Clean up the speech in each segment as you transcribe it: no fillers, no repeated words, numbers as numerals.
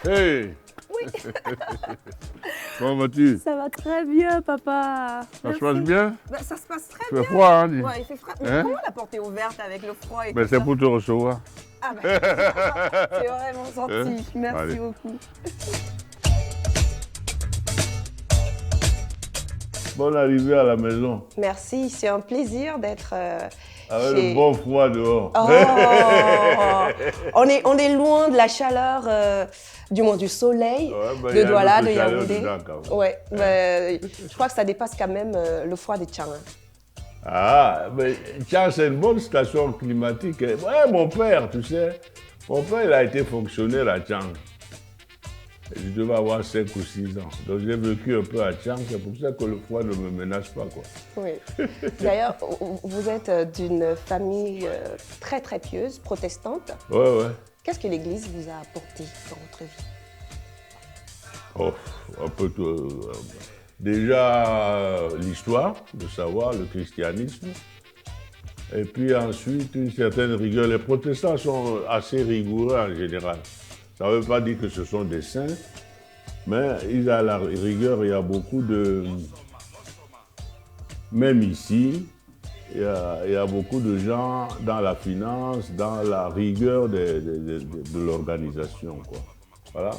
Hey! Oui. Comment vas-tu? Ça va très bien, papa. Ça se passe bien? Ben, ça se passe très Il fait bien. froid, hein? Dis. Ouais, il fait froid. Mais Hein? comment la porte est ouverte avec le froid et Ben, tout c'est ça? pour te recevoir. Ah ben, c'est vraiment gentil. Merci Allez. beaucoup. Bonne arrivée à la maison. Merci, c'est un plaisir d'être Avec chez... le bon froid dehors. Oh, on est loin de la chaleur, du moins du soleil, Ouais, ben, de il y a Douala, notre de chaleur Yaoundé. dedans, quand même. Ouais, ben, je crois que ça dépasse quand même le froid de Tchang. Ah, mais tiens, c'est une bonne station climatique. Ouais, mon père, tu sais, mon père, il a été fonctionnaire à Tchang. Je devais avoir 5 ou 6 ans. Donc j'ai vécu un peu à Tchang, c'est pour ça que le froid ne me menace pas, quoi. Oui. D'ailleurs, vous êtes d'une famille très très pieuse, protestante. Ouais, ouais. Qu'est-ce que l'Église vous a apporté dans votre vie? Oh, un peu tout. Déjà, l'histoire, de savoir, le christianisme. Et puis ensuite, une certaine rigueur. Les protestants sont assez rigoureux en général. Ça ne veut pas dire que ce sont des saints, mais ils ont la rigueur. Il y a beaucoup de... Même ici, il y a beaucoup de gens dans la finance, dans la rigueur de l'organisation, quoi. Voilà.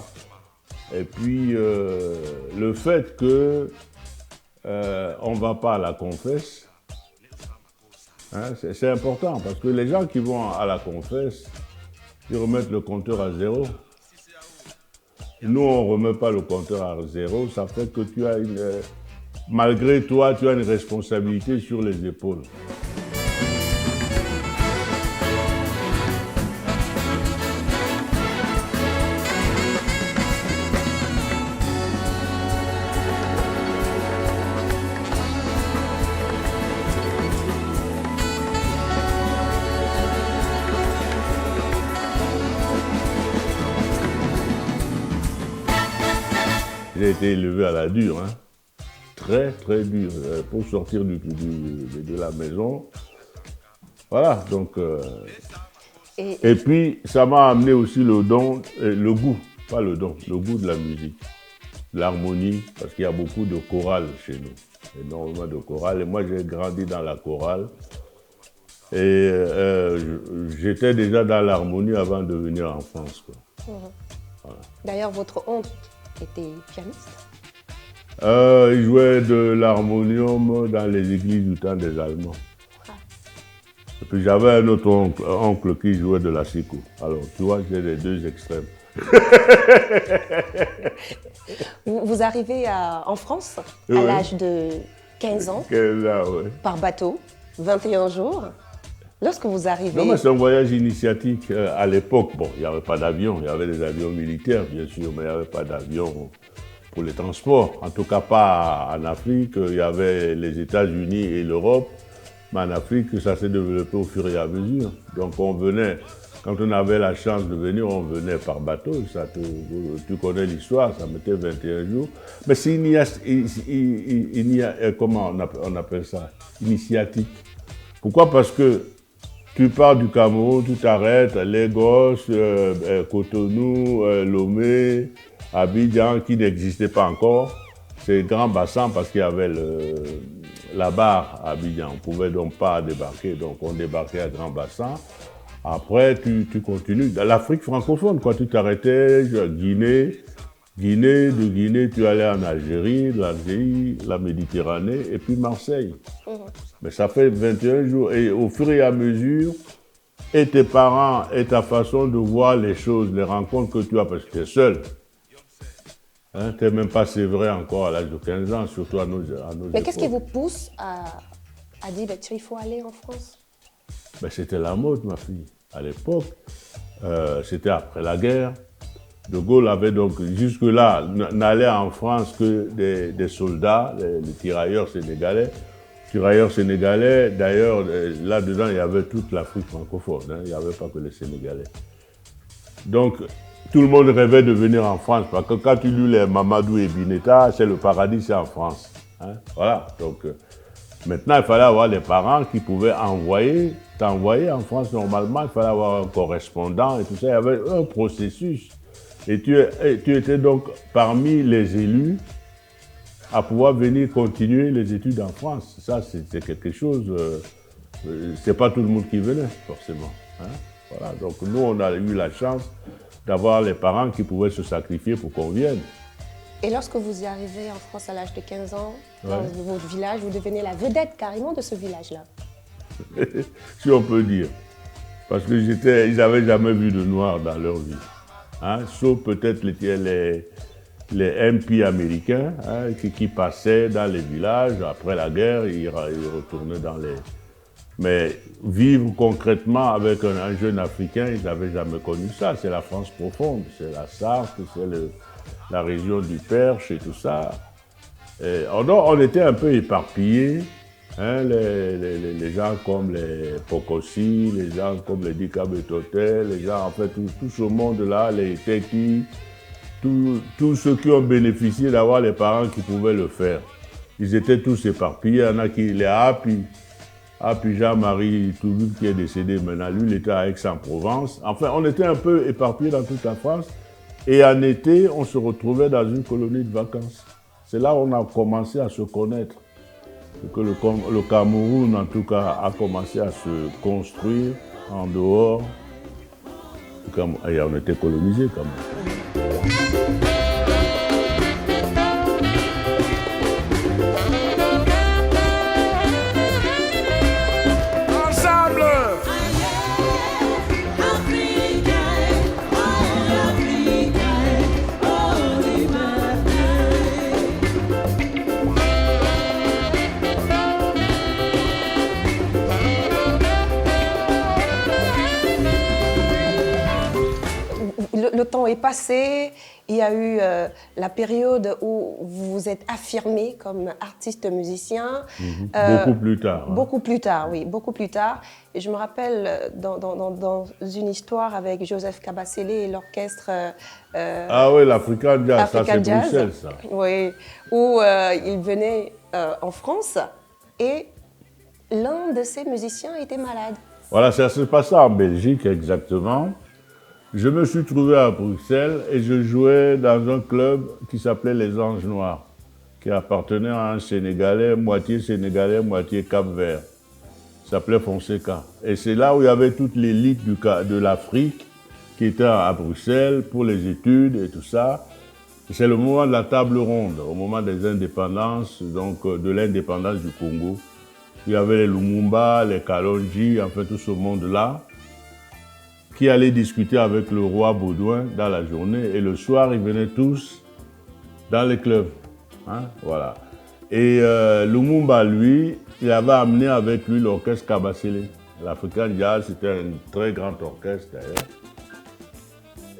Et puis, le fait que on ne va pas à la confesse, hein, c'est important, parce que les gens qui vont à la confesse, ils remettent le compteur à zéro. Nous, on ne remet pas le compteur à zéro, ça fait que tu as malgré toi, tu as une responsabilité sur les épaules. J'ai été élevé à la dure, hein. Très, très dur. Pour sortir de la maison. Voilà, donc... Et puis, ça m'a amené aussi le don, le goût, pas le don, le goût de la musique, l'harmonie, parce qu'il y a beaucoup de chorales chez nous, énormément de chorales. Et moi, j'ai grandi dans la chorale. Et j'étais déjà dans l'harmonie avant de venir en France, quoi. Voilà. D'ailleurs, votre oncle était pianiste? Il jouait de l'harmonium dans les églises du temps des Allemands. Ah. Et puis j'avais un autre oncle qui jouait de la sico. Alors, tu vois, j'ai les deux extrêmes. Vous arrivez en France Oui. à l'âge de 15 ans, 15 ans, ouais. par bateau, 21 jours. Lorsque vous arrivez... Non, mais c'est un voyage initiatique. À l'époque, bon, il n'y avait pas d'avion. Il y avait des avions militaires, bien sûr, mais il n'y avait pas d'avion pour les transports. En tout cas, pas en Afrique. Il y avait les États-Unis et l'Europe. Mais en Afrique, ça s'est développé au fur et à mesure. Donc, on venait, quand on avait la chance de venir, on venait par bateau. Tu connais l'histoire, ça mettait 21 jours. Mais c'est comment on appelle ça? Initiatique. Pourquoi? Parce que tu pars du Cameroun, tu t'arrêtes à Lagos, Cotonou, Lomé, Abidjan, qui n'existait pas encore. C'est grand bassin parce qu'il y avait la barre à Abidjan. On ne pouvait donc pas débarquer, donc on débarquait à grand bassin. Après, tu continues. Dans l'Afrique francophone, quoi, tu t'arrêtais, Guinée, de Guinée, tu allais en Algérie, l'Algérie, la Méditerranée, et puis Marseille. Mais ça fait 21 jours. Et au fur et à mesure, et tes parents, et ta façon de voir les choses, les rencontres que tu as, parce que tu es seul. Hein, tu n'es même pas sévré encore à l'âge de 15 ans, surtout à nos Mais qu'est-ce qui époques. vous pousse à dire, ben, il faut aller en France? Ben, c'était la mode, ma fille. À l'époque, c'était après la guerre. De Gaulle avait donc, jusque-là, n'allait en France que des soldats, les tirailleurs sénégalais. D'ailleurs, là-dedans, il y avait toute l'Afrique francophone, hein, il n'y avait pas que les Sénégalais. Donc, tout le monde rêvait de venir en France, parce que quand tu lis les Mamadou et Bineta, c'est le paradis, c'est en France. Hein, voilà, donc maintenant, il fallait avoir les parents qui pouvaient t'envoyer en France normalement, il fallait avoir un correspondant et tout ça, il y avait un processus. Et tu étais donc parmi les élus à pouvoir venir continuer les études en France. Ça, c'est quelque chose, c'est pas tout le monde qui venait, forcément. Hein? Voilà. Donc nous, on a eu la chance d'avoir les parents qui pouvaient se sacrifier pour qu'on vienne. Et lorsque vous y arrivez en France à l'âge de 15 ans, dans votre village, vous devenez la vedette carrément de ce village-là. Si on peut dire. Parce que ils n'avaient jamais vu de noir dans leur vie. Hein? Sauf peut-être les MP américains hein, qui passaient dans les villages. Après la guerre, ils retournaient dans les... Mais vivre concrètement avec un jeune Africain, ils n'avaient jamais connu ça. C'est la France profonde, c'est la Sarthe, c'est la région du Perche et tout ça. Et on était un peu éparpillés. Hein, les gens comme les Pokossi, les gens comme les Dika Betotel, les gens, en fait, tout ce monde-là, les Teki, tous ceux qui ont bénéficié d'avoir les parents qui pouvaient le faire. Ils étaient tous éparpillés. Il y en a qui, les Api Jean-Marie Toulouse qui est décédé maintenant, lui, il était à Aix-en-Provence. Enfin, on était un peu éparpillés dans toute la France. Et en été, on se retrouvait dans une colonie de vacances. C'est là où on a commencé à se connaître. Que le Cameroun, en tout cas, a commencé à se construire en dehors. Et on était colonisé quand même. Le temps est passé, il y a eu la période où vous vous êtes affirmé comme artiste musicien. Beaucoup plus tard. Beaucoup plus tard, oui, beaucoup plus tard. Et je me rappelle dans une histoire avec Joseph Kabasele et l'orchestre... ah oui, l'African Jazz, ça c'est Bruxelles, ça. Oui, où il venait en France et l'un de ces musiciens était malade. Voilà, ça se passait en Belgique exactement. Je me suis trouvé à Bruxelles et je jouais dans un club qui s'appelait Les Anges Noirs, qui appartenait à un Sénégalais, moitié Cap-Vert. Il s'appelait Fonseca. Et c'est là où il y avait toute l'élite de l'Afrique qui était à Bruxelles pour les études et tout ça. C'est le moment de la table ronde, au moment des indépendances, donc de l'indépendance du Congo. Il y avait les Lumumba, les Kalonji, enfin tout ce monde-là, qui allaient discuter avec le roi Baudouin dans la journée. Et le soir, ils venaient tous dans les clubs. Hein, voilà. Et Lumumba, lui, il avait amené avec lui l'orchestre Kabasele. L'African Jazz, c'était un très grand orchestre d'ailleurs.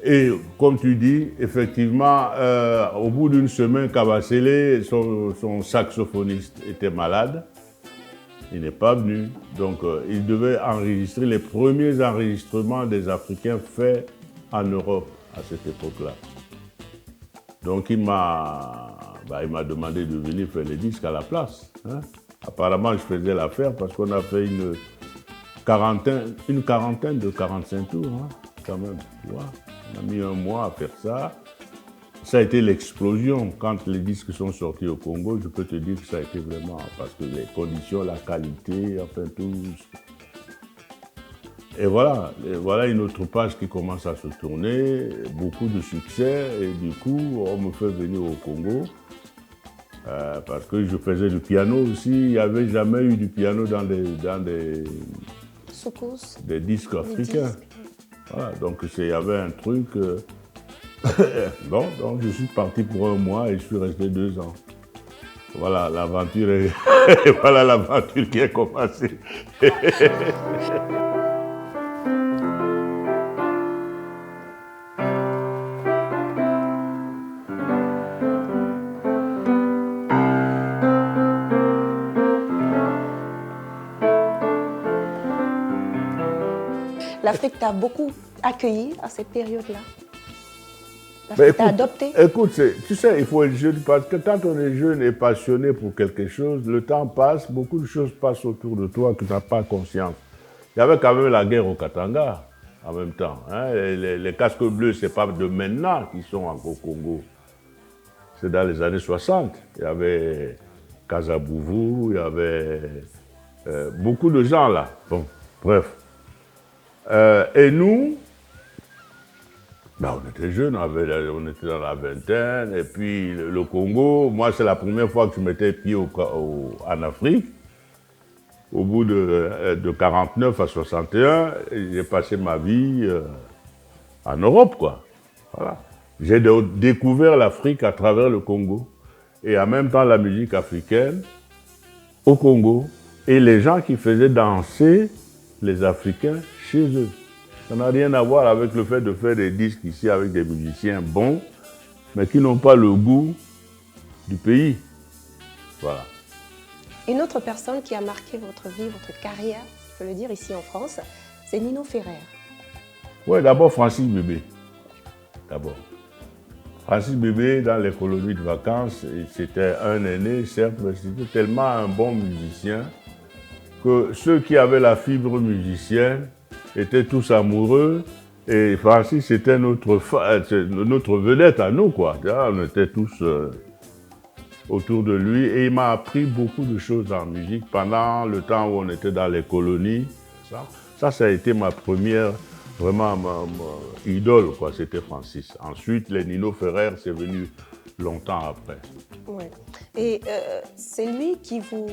Et comme tu dis, effectivement, au bout d'une semaine, Kabasele, son saxophoniste était malade. Il n'est pas venu. Donc, il devait enregistrer les premiers enregistrements des Africains faits en Europe à cette époque-là. Donc, il m'a demandé de venir faire les disques à la place. Hein. Apparemment, je faisais l'affaire parce qu'on a fait une quarantaine de 45 tours, hein, quand même. Tu vois. On a mis un mois à faire ça. Ça a été l'explosion. Quand les disques sont sortis au Congo, je peux te dire que ça a été vraiment... Parce que les conditions, la qualité, enfin tout... Et voilà une autre page qui commence à se tourner, beaucoup de succès, et du coup, on me fait venir au Congo, parce que je faisais du piano aussi. Il n'y avait jamais eu du piano dans des disques africains. Voilà, donc il y avait un truc... Bon, donc je suis parti pour un mois et je suis resté 2 ans. Voilà, l'aventure est... voilà l'aventure qui a commencé. L'Afrique t'a beaucoup accueilli à cette période-là. Écoute, adopté. Écoute, tu sais, il faut être jeune, parce que quand on est jeune et passionné pour quelque chose, le temps passe, beaucoup de choses passent autour de toi que tu n'as pas conscience. Il y avait quand même la guerre au Katanga. en même temps. Hein. Les casques bleus, ce n'est pas de maintenant qui sont au Congo. C'est dans les années 60. Il y avait Kasabouvou, il y avait beaucoup de gens là. Bon, bref. Et nous, ben, on était jeunes, on était dans la vingtaine. Et puis le Congo, moi c'est la première fois que je mettais pied en Afrique. Au bout de 49 à 61, j'ai passé ma vie en Europe, quoi. Voilà. J'ai découvert l'Afrique à travers le Congo. Et en même temps la musique africaine au Congo. Et les gens qui faisaient danser les Africains chez eux. Ça n'a rien à voir avec le fait de faire des disques ici avec des musiciens bons, mais qui n'ont pas le goût du pays. Voilà. Une autre personne qui a marqué votre vie, votre carrière, je peux le dire ici en France, c'est Nino Ferrer. Oui, d'abord Francis Bébé. D'abord. Francis Bébé, dans les colonies de vacances, c'était un aîné, certes, mais c'était tellement un bon musicien que ceux qui avaient la fibre musicienne étaient tous amoureux. Et Francis, c'était notre vedette à nous, quoi. On était tous autour de lui. Et il m'a appris beaucoup de choses en musique pendant le temps où on était dans les colonies. Ça a été ma première, vraiment, ma idole, quoi. C'était Francis. Ensuite, les Nino Ferrer, c'est venu longtemps après. Ouais. Et c'est lui qui vous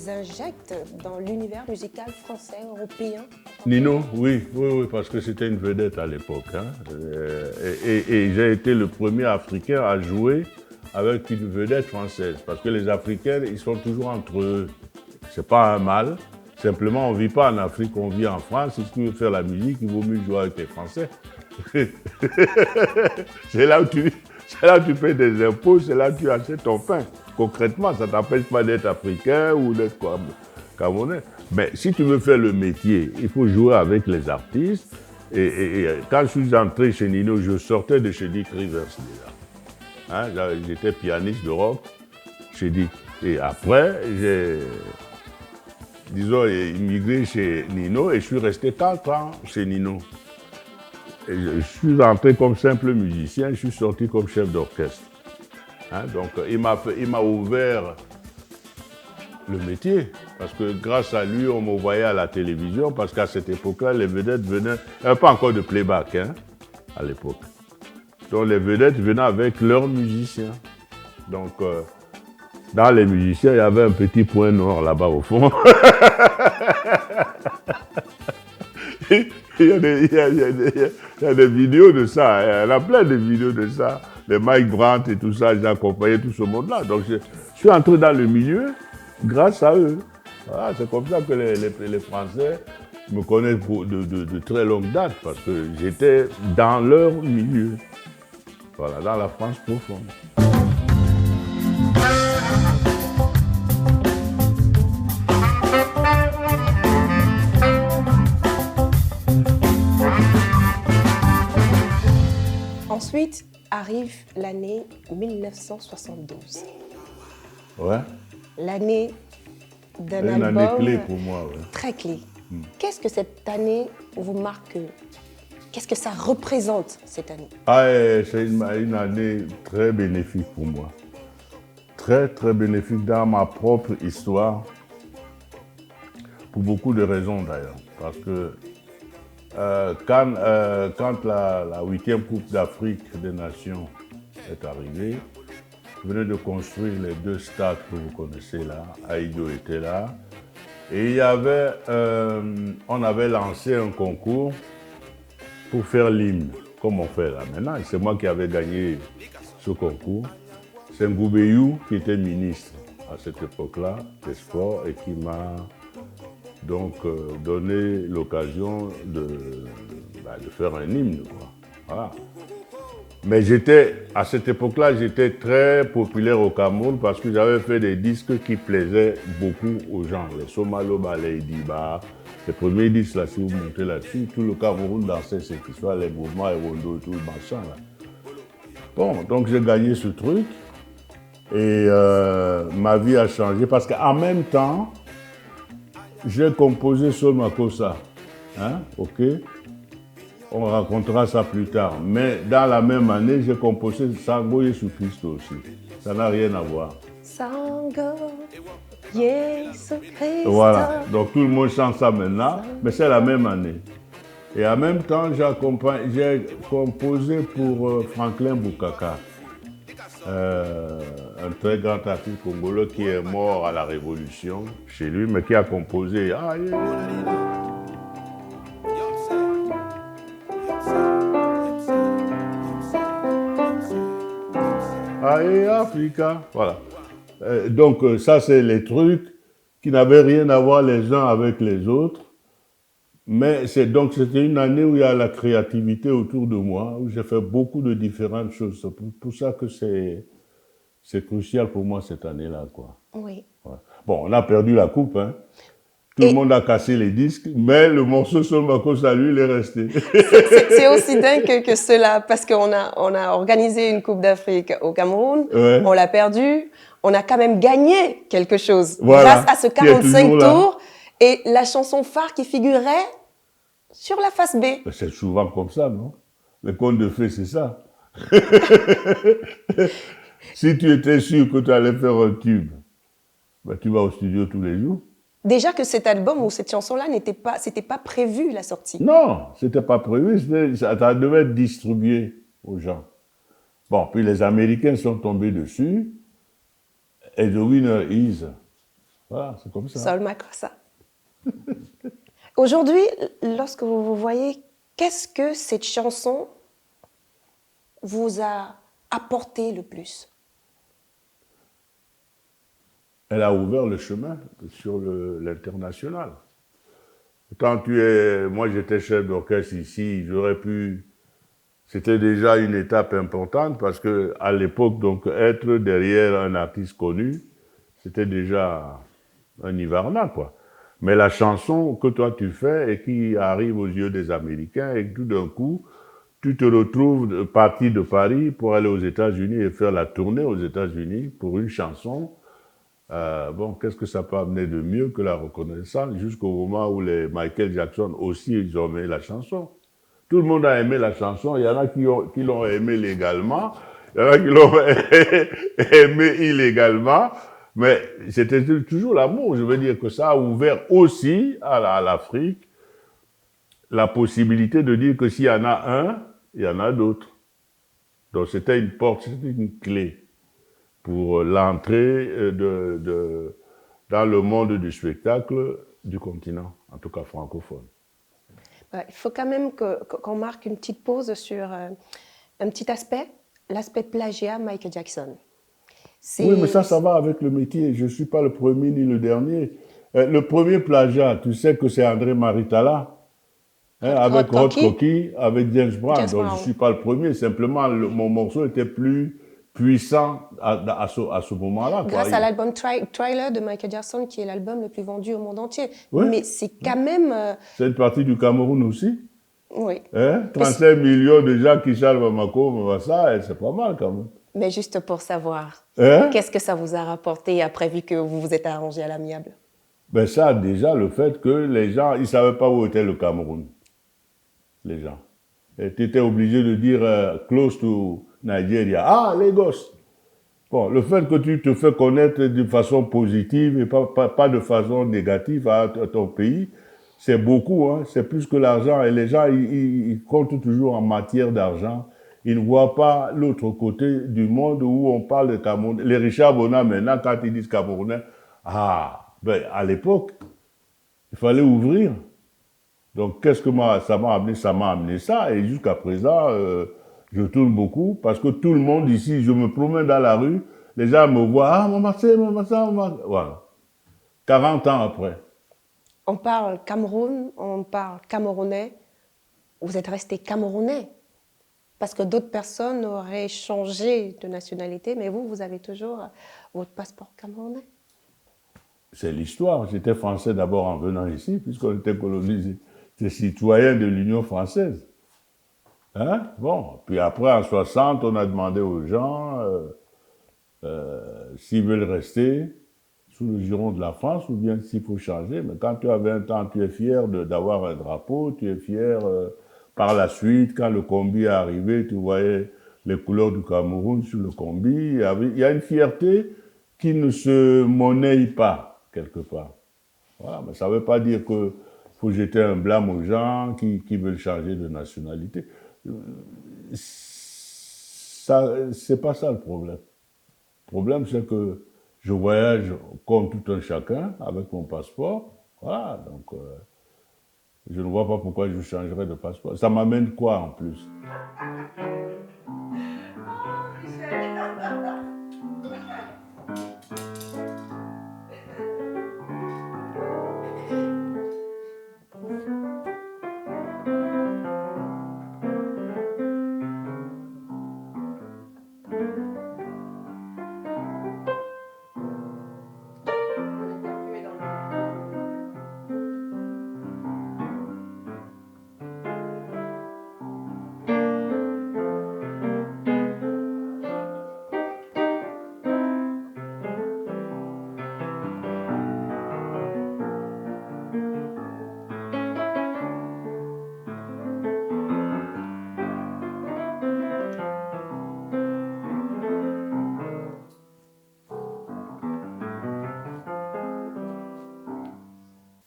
injecte dans l'univers musical français, européen? Nino, oui, parce que c'était une vedette à l'époque. Hein. Et j'ai été le premier Africain à jouer avec une vedette française. Parce que les Africains, ils sont toujours entre eux. C'est pas un mal. Simplement, on ne vit pas en Afrique, on vit en France. Si tu veux faire la musique, il vaut mieux jouer avec les Français. C'est là où tu payes des impôts, c'est là où tu achètes ton pain. Concrètement, ça ne t'empêche pas d'être africain ou d'être camerounais. Mais si tu veux faire le métier, il faut jouer avec les artistes. Et quand je suis entré chez Nino, je sortais de chez Dick Rivers déjà. Hein, j'étais pianiste de rock chez Dick. Et après, j'ai, immigré chez Nino et je suis resté 4 ans chez Nino. Et je suis entré comme simple musicien, je suis sorti comme chef d'orchestre. Hein, donc il m'a ouvert le métier, parce que grâce à lui, on me voyait à la télévision, parce qu'à cette époque-là, les vedettes venaient, il n'y avait pas encore de playback hein, à l'époque. Donc les vedettes venaient avec leurs musiciens. Donc dans les musiciens, il y avait un petit point noir là-bas au fond. Il y a des vidéos de ça, il y a plein de vidéos de ça. Les Mike Brandt et tout ça, j'ai accompagné tout ce monde-là. Donc je suis entré dans le milieu grâce à eux. Voilà, c'est comme ça que les Français me connaissent de très longue date, parce que j'étais dans leur milieu. Voilà, dans la France profonde. Ensuite arrive l'année 1972. Ouais. L'année d'un album. Une année clé pour moi, ouais. Très clé. Qu'est-ce que cette année vous marque? Qu'est-ce que ça représente, cette année? C'est une année très bénéfique pour moi. Très, très bénéfique dans ma propre histoire. Pour beaucoup de raisons d'ailleurs. Parce que quand la 8e Coupe d'Afrique des Nations est arrivée, je venais de construire les 2 stades que vous connaissez là. Aïdo était là. Et il y avait, on avait lancé un concours pour faire l'hymne, comme on fait là maintenant. Et c'est moi qui avais gagné ce concours. C'est Ngoubeyou qui était ministre à cette époque-là des Sports et qui m'a donc donné l'occasion de faire un hymne, quoi. Voilà. Mais à cette époque-là, j'étais très populaire au Cameroun parce que j'avais fait des disques qui plaisaient beaucoup aux gens. Les Somaloba, les Idiba, les premiers disques, là, si vous montez là-dessus, tout le Cameroun dansait cette histoire, les mouvements, les rondos, tout le machin, là. Bon, donc j'ai gagné ce truc et ma vie a changé parce qu'en même temps, j'ai composé Sol Makossa, hein, ok. on racontera ça plus tard. Mais dans la même année, j'ai composé Sango Yesu Christ aussi. Ça n'a rien à voir. Sango, Yesu Christ. Voilà, donc tout le monde chante ça maintenant, mais c'est la même année. Et en même temps, j'ai composé pour Franklin Boukaka, un très grand artiste congolais qui est mort à la Révolution chez lui, mais qui a composé. Ah, yeah. Aïe, Africa. Voilà. Donc, ça, c'est les trucs qui n'avaient rien à voir les uns avec les autres. Mais c'était une année où il y a la créativité autour de moi, où j'ai fait beaucoup de différentes choses. C'est pour ça que c'est crucial pour moi cette année-là, quoi. Oui. Ouais. Bon, on a perdu la coupe, hein. Tout le monde a cassé les disques, mais le morceau Sol Makossa, lui, il est resté. C'est aussi dingue que cela, parce qu'on a organisé une Coupe d'Afrique au Cameroun, Ouais. on l'a perdue, on a quand même gagné quelque chose Voilà, grâce à ce qui est 45 toujours là. tours et la chanson phare qui figurait sur la face B. C'est souvent comme ça, non? Les contes de fées, c'est ça. Si tu étais sûr que tu allais faire un tube, ben, tu vas au studio tous les jours. Déjà que cet album ou cette chanson-là c'était pas prévu la sortie. Non, c'était pas prévu, ça devait être distribué aux gens. Bon, puis les Américains sont tombés dessus, et the winner is. Voilà, c'est comme ça. Sol Makossa. Aujourd'hui, lorsque vous vous voyez, qu'est-ce que cette chanson vous a apporté le plus? Elle a ouvert le chemin sur l'international. Moi j'étais chef d'orchestre ici, c'était déjà une étape importante parce que à l'époque, donc, être derrière un artiste connu, c'était déjà un nirvana, quoi. Mais la chanson que toi tu fais et qui arrive aux yeux des Américains et que tout d'un coup, tu te retrouves parti de Paris pour aller aux États-Unis et faire la tournée aux États-Unis pour une chanson. Bon, qu'est-ce que ça peut amener de mieux que la reconnaissance jusqu'au moment où les Michael Jackson aussi, ils ont aimé la chanson. Tout le monde a aimé la chanson. Il y en a qui l'ont aimé légalement, il y en a qui l'ont aimé illégalement, mais c'était toujours l'amour. Je veux dire que ça a ouvert aussi à l'Afrique la possibilité de dire que s'il y en a un, il y en a d'autres. Donc c'était une porte, c'était une clé pour l'entrée dans le monde du spectacle du continent, en tout cas francophone. Il faut quand même qu'on marque une petite pause sur un petit aspect, l'aspect plagiat Michael Jackson. Oui, mais ça va avec le métier. Je ne suis pas le premier ni le dernier. Le premier plagiat, tu sais que c'est André Maritala, avec Hot Cocky, avec James Brown. Donc je ne suis pas le premier, simplement mon morceau était plus puissant à ce moment-là. Grâce à l'album Thriller de Michael Jackson, qui est l'album le plus vendu au monde entier. Oui. Mais c'est quand même... C'est une partie du Cameroun aussi. Oui. 35 millions de gens qui chantent Bamako, ça, c'est pas mal quand même. Mais juste pour savoir, qu'est-ce que ça vous a rapporté après, vu que vous vous êtes arrangé à l'amiable? Ben ça, déjà, le fait que les gens, ils ne savaient pas où était le Cameroun. Les gens. Et tu étais obligé de dire close to Nigeria. Ah, Lagos. Bon, le fait que tu te fais connaître de façon positive et pas de façon négative à ton pays, c'est beaucoup, hein, c'est plus que l'argent. Et les gens, ils comptent toujours en matière d'argent. Ils ne voient pas l'autre côté du monde où on parle de Cameroun. Les Richard Bona, maintenant, quand ils disent Camerounais, ben, à l'époque, il fallait ouvrir. Donc, qu'est-ce que ça m'a amené? Ça m'a amené ça. Et jusqu'à présent, je tourne beaucoup parce que tout le monde ici, je me promène dans la rue, les gens me voient, ah, maman, voilà. 40 ans après. On parle Cameroun, on parle camerounais. Vous êtes resté camerounais. Parce que d'autres personnes auraient changé de nationalité, mais vous avez toujours votre passeport camerounais. C'est l'histoire. J'étais français d'abord en venant ici, puisqu'on était colonisé. J'étais citoyen de l'Union française. Hein? Bon, puis après, en 60, on a demandé aux gens s'ils veulent rester sous le giron de la France ou bien s'il faut changer. Mais quand tu as 20 ans, tu es fier d'avoir un drapeau, tu es fier Par la suite, quand le combi est arrivé, tu voyais les couleurs du Cameroun sur le combi. Il y a une fierté qui ne se monnaie pas, quelque part. Voilà, mais ça ne veut pas dire qu'il faut jeter un blâme aux gens qui veulent changer de nationalité. C'est pas ça le problème. Le problème, c'est que je voyage comme tout un chacun avec mon passeport. Voilà, donc je ne vois pas pourquoi je changerais de passeport. Ça m'amène quoi en plus?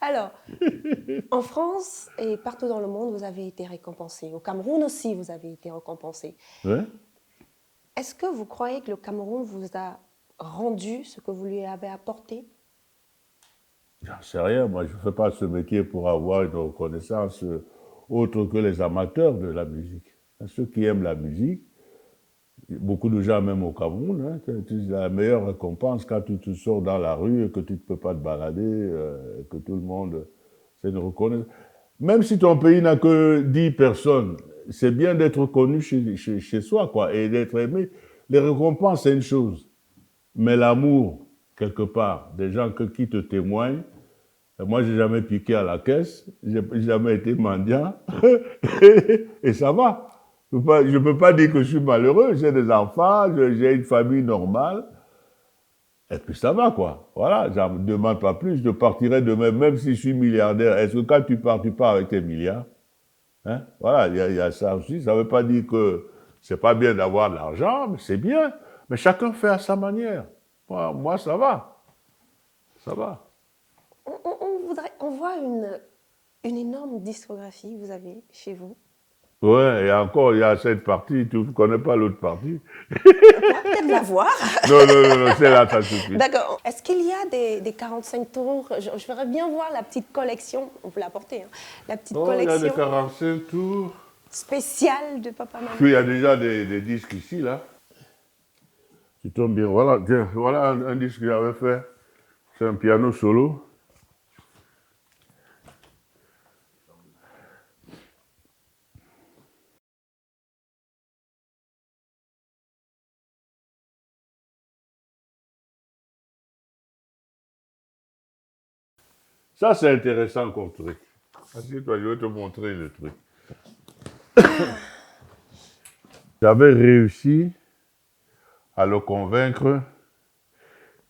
Alors, en France et partout dans le monde, vous avez été récompensé. Au Cameroun aussi, vous avez été récompensé. Ouais. Est-ce que vous croyez que le Cameroun vous a rendu ce que vous lui avez apporté? J'en sais rien, moi je ne fais pas ce métier pour avoir une reconnaissance autre que les amateurs de la musique. Ceux qui aiment la musique, beaucoup de gens même au Cameroun, hein, c'est la meilleure récompense quand tu te sors dans la rue et que tu ne peux pas te balader, que tout le monde, c'est une reconnaissance. Même si ton pays n'a que 10 personnes, c'est bien d'être connu chez soi, quoi, et d'être aimé. Les récompenses, c'est une chose. Mais l'amour, quelque part, des gens qui te témoignent. Moi, j'ai jamais piqué à la caisse, j'ai jamais été mendiant, et ça va. Je ne peux pas dire que je suis malheureux, j'ai des enfants, j'ai une famille normale, et puis ça va, quoi. Voilà, j'en demande pas plus, je partirai demain, même si je suis milliardaire. Est-ce que quand tu pars avec tes milliards? Hein? Voilà, il y a ça aussi. Ça ne veut pas dire que c'est pas bien d'avoir de l'argent, mais c'est bien. Mais chacun fait à sa manière. Moi, ça va. Ça va. On voit une énorme discographie, vous avez chez vous. Ouais, et encore, il y a cette partie, tu ne connais pas l'autre partie. On va peut-être la voir. Non, c'est là, ça suffit. D'accord. Est-ce qu'il y a des 45 tours? Je ferais bien voir la petite collection, on peut l'apporter, hein, la petite collection. Il y a des 45 tours. Spéciale de Papa Maman. Puis il y a déjà des disques ici, là. Tu tombes bien. Voilà, tiens, voilà un disque que j'avais fait. C'est un piano solo. Ça, c'est intéressant comme truc. Assieds-toi, je vais te montrer le truc. J'avais réussi à le convaincre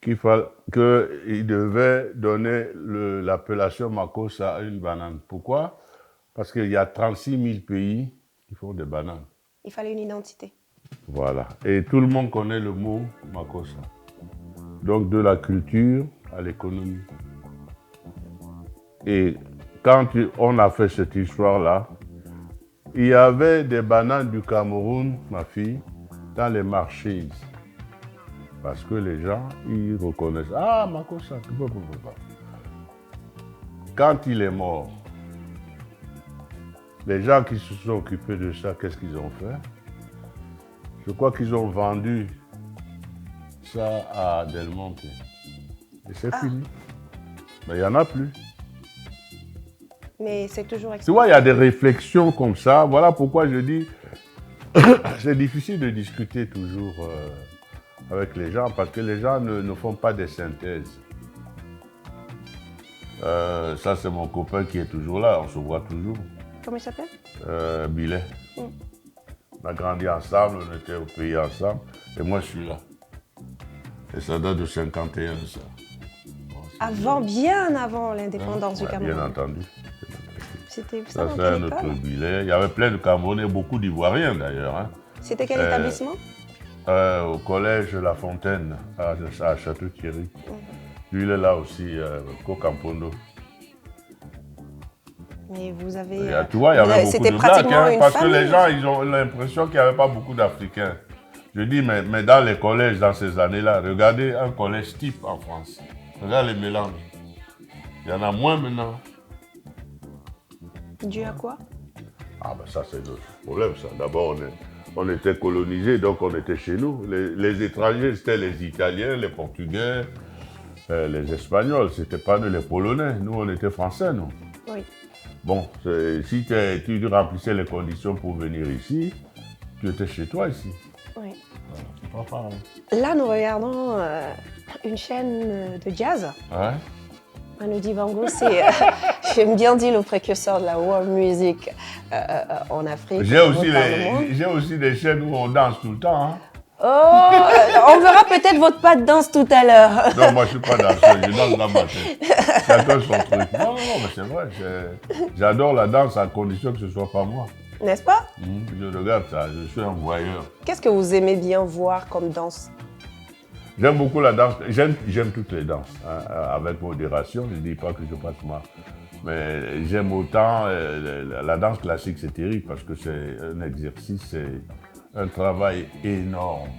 qu'il devait donner l'appellation Makossa à une banane. Pourquoi? Parce qu'il y a 36 000 pays qui font des bananes. Il fallait une identité. Voilà. Et tout le monde connaît le mot Makossa. Donc, de la culture à l'économie. Et quand on a fait cette histoire-là, il y avait des bananes du Cameroun, ma fille, dans les marchés. Parce que les gens, ils reconnaissent. Ah, Makossa, tu peux pas. Quand il est mort, les gens qui se sont occupés de ça, qu'est-ce qu'ils ont fait? Je crois qu'ils ont vendu ça à Del Monte. Et c'est fini. Mais il n'y en a plus. Mais c'est toujours Tu vois, il y a des réflexions comme ça. Voilà pourquoi je dis, c'est difficile de discuter toujours avec les gens parce que les gens ne font pas des synthèses. Ça, c'est mon copain qui est toujours là. On se voit toujours. Comment il s'appelle? Billet. On a grandi ensemble, on était au pays ensemble. Et moi, je suis là. Et ça date de 51, ça. Bon, Bien avant l'indépendance du Cameroun. Bien entendu. C'était ça Ça, dans c'est quelle un autre école? billet. Il y avait plein de Camerounais, beaucoup d'Ivoiriens d'ailleurs. Hein. C'était quel établissement? Au collège La Fontaine, à Château-Thierry. Lui, il est là aussi, Kokampondo. Mais vous avez... Tu vois, il y avait beaucoup c'était de blacks, pratiquement hein, une parce que famille. les gens, ils ont l'impression qu'il n'y avait pas beaucoup d'Africains. Je dis, mais dans les collèges, dans ces années-là, regardez un collège type en France. Regarde les mélanges. Il y en a moins maintenant. Dû à quoi? Ah ben ça, c'est notre problème, ça. D'abord, on était colonisés, donc on était chez nous. Les étrangers, c'était les Italiens, les Portugais, les Espagnols. C'était pas nous, les Polonais. Nous, on était Français, nous. Oui. Bon, si tu remplissais les conditions pour venir ici, tu étais chez toi ici. Oui. C'est pas pareil. Là, nous regardons une chaîne de jazz. Ouais. Manu Dibango, c'est, j'aime bien dire, le précurseur de la world music en Afrique. J'ai aussi des chaînes où on danse tout le temps. Hein. Oh, on verra peut-être votre pas de danse tout à l'heure. Non, moi je suis pas danseur, je danse dans ma tête. Chacun son truc. Non, mais c'est vrai, j'adore la danse à condition que ce soit pas moi. N'est-ce pas? Je regarde ça, je suis un voyeur. Qu'est-ce que vous aimez bien voir comme danse? J'aime beaucoup la danse, j'aime toutes les danses, hein, avec modération, je ne dis pas que je passe mal. Mais j'aime autant, la danse classique c'est terrible parce que c'est un exercice, c'est un travail énorme.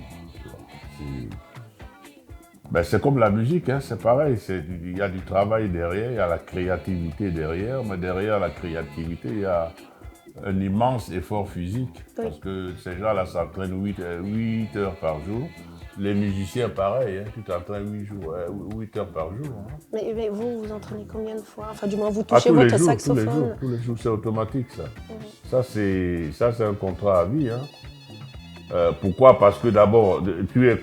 C'est comme la musique, hein, c'est pareil, il y a du travail derrière, il y a la créativité derrière, mais derrière la créativité, il y a un immense effort physique. Oui. Parce que ces gens-là s'entraînent 8 heures par jour. Les musiciens, pareil, hein, tu t'entraînes 8 heures par jour. Hein. Mais vous entraînez combien de fois? Enfin, du moins, vous touchez votre saxophone. Tous les jours, c'est automatique, ça. Ça, c'est un contrat à vie. Hein. Pourquoi? Parce que d'abord, tu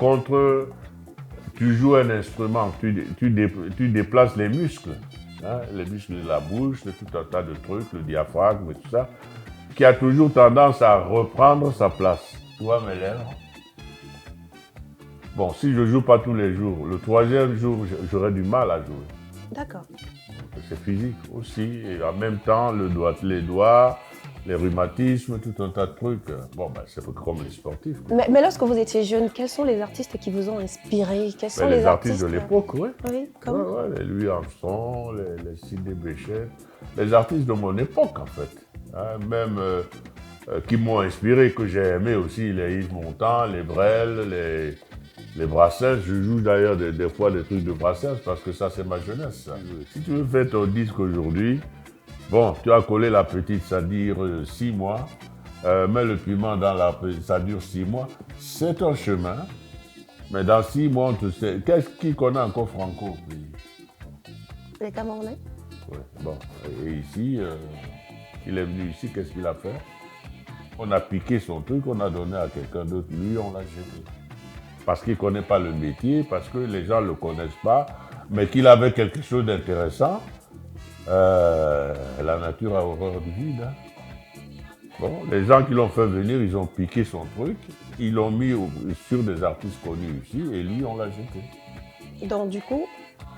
joues un instrument, tu déplaces les muscles. Hein, les muscles de la bouche, tout un tas de trucs, le diaphragme et tout ça, qui a toujours tendance à reprendre sa place. Tu vois mes lèvres? Bon, si je ne joue pas tous les jours, le troisième jour, j'aurais du mal à jouer. D'accord. C'est physique aussi, et en même temps, les doigts, les rhumatismes, tout un tas de trucs. Bon, c'est comme les sportifs. Mais lorsque vous étiez jeune, quels sont les artistes qui vous ont inspiré? Quels sont les artistes de l'époque, oui. Oui, comme les Louis Armstrong, les Sidney Bechet, les artistes de mon époque, en fait. Hein, même qui m'ont inspiré, que j'ai aimé aussi, les Yves Montand, les Brel, les Brassens. Je joue d'ailleurs des fois des trucs de Brassens parce que ça, c'est ma jeunesse. Ça. Si tu veux faire ton disque aujourd'hui, bon, tu as collé la petite, ça dure 6 mois. Mets le piment dans la petite, ça dure 6 mois. C'est un chemin, mais dans 6 mois, on te sait. Qu'est-ce qui connaît encore Franco au pays? Les Camerounais. Oui, bon. Et ici, il est venu ici, qu'est-ce qu'il a fait? On a piqué son truc, on a donné à quelqu'un d'autre, lui, on l'a jeté. Parce qu'il ne connaît pas le métier, parce que les gens ne le connaissent pas, mais qu'il avait quelque chose d'intéressant. La nature a horreur du vide. Hein. Bon, les gens qui l'ont fait venir, ils ont piqué son truc, ils l'ont mis sur des artistes connus ici, et lui, on l'a jeté. Donc du coup,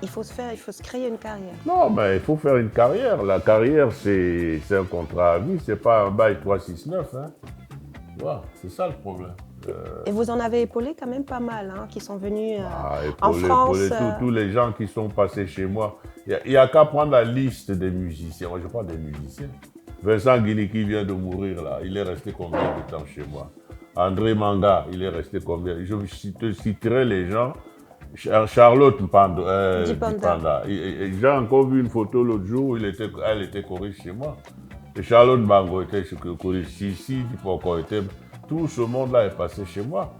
il faut se créer une carrière. Non, mais il faut faire une carrière. La carrière, c'est un contrat à vie, c'est pas un bail 369. Hein. Voilà, c'est ça le problème. Et vous en avez épaulé quand même pas mal, hein, qui sont venus en France. Tous les gens qui sont passés chez moi. Il n'y a qu'à prendre la liste des musiciens. Moi, je parle des musiciens. Vincent Guini qui vient de mourir là, il est resté combien de temps chez moi? André Manga, il est resté combien? Je te citerai les gens. Charlotte Dipanda. J'ai encore vu une photo l'autre jour, elle était choriste chez moi. Et Charlotte Bango était choriste ici, tout ce monde-là est passé chez moi.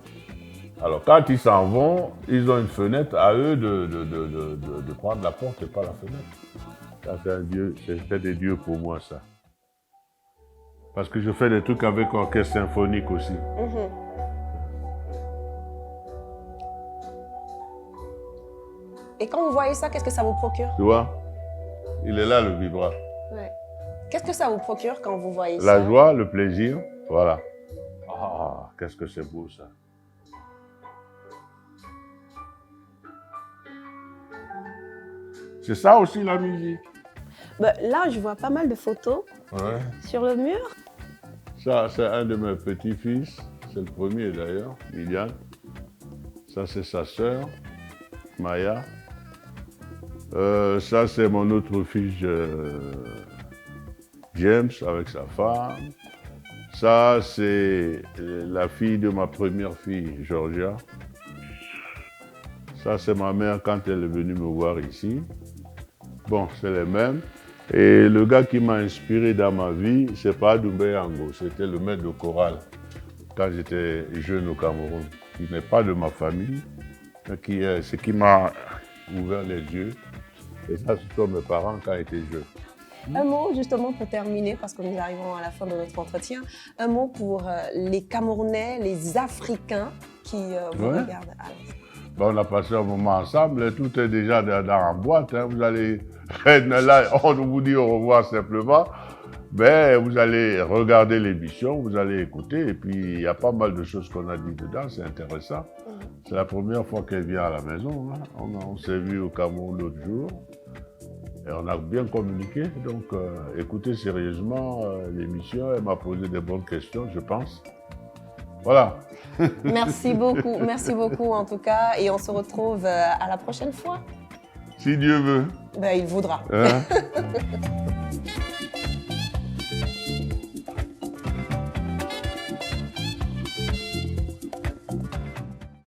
Alors quand ils s'en vont, ils ont une fenêtre à eux de prendre la porte et pas la fenêtre. Ça, c'est un dieu, c'est des dieux pour moi, ça. Parce que je fais des trucs avec orchestre symphonique aussi. Et quand vous voyez ça, qu'est-ce que ça vous procure? Tu vois? Il est là, le vibra. Ouais. Qu'est-ce que ça vous procure quand vous voyez ça? La joie, le plaisir, voilà. Ah, qu'est-ce que c'est beau, ça. C'est ça aussi, la musique. Là, je vois pas mal de photos Ouais. Sur le mur? Ça, c'est un de mes petits-fils. C'est le premier d'ailleurs, Liliane. Ça, c'est sa sœur, Maya. Ça, c'est mon autre fils, James, avec sa femme. Ça, c'est la fille de ma première fille, Georgia. Ça, c'est ma mère quand elle est venue me voir ici. Bon, c'est les mêmes. Et le gars qui m'a inspiré dans ma vie, c'est pas Doumbé Ango, c'était le maître de chorale quand j'étais jeune au Cameroun. Il n'est pas de ma famille, mais ce qui m'a ouvert les yeux. Et ça, ce sont mes parents quand ils étaient jeunes. Un mot justement pour terminer, parce que nous arrivons à la fin de notre entretien, un mot pour les Camerounais, les Africains qui vous regardent à l'instant. Ben, on a passé un moment ensemble, tout est déjà dans la boîte. Hein. Vous allez, là, on vous dit au revoir simplement. Ben, vous allez regarder l'émission, vous allez écouter, et puis il y a pas mal de choses qu'on a dit dedans, c'est intéressant. C'est la première fois qu'elle vient à la maison. Hein. On s'est vu au Cameroun l'autre jour, et on a bien communiqué. Donc, écoutez sérieusement l'émission, elle m'a posé des bonnes questions, je pense. Voilà. Merci beaucoup en tout cas, et on se retrouve à la prochaine fois. Si Dieu veut. Ben, il voudra. Hein?